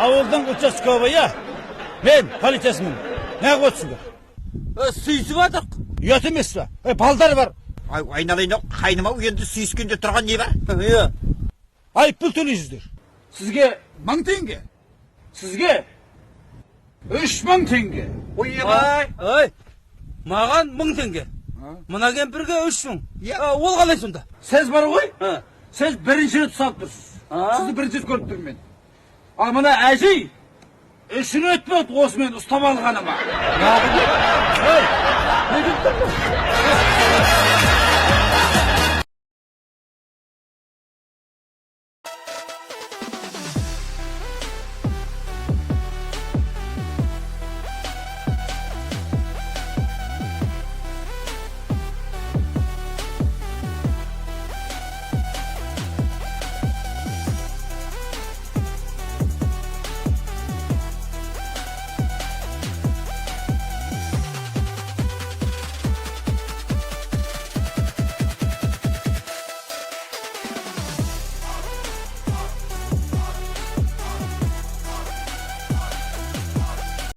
Ауылдың участковыйы, мен полициясымын. Не қойсыңдар? Сүйісіп атық. Ұят емес па? Балдар бар. Айналайын, қайнымау енді сүйіскенде тұрған не бар? Айыппұл төлейсіздер. Сізге 1000 теңге. Сізге 3000 теңге. Ой, маған 1000 теңге. Мына кемпірге 3000. Ол қалай сонда? Сіз бар ғой? Сіз бірінші рет ұсталып тұрсыз. Сізді бірінші рет көріп тұрмын мен. Ал мына әжей 3 рет болды осымен ұстап алғаныма. Ne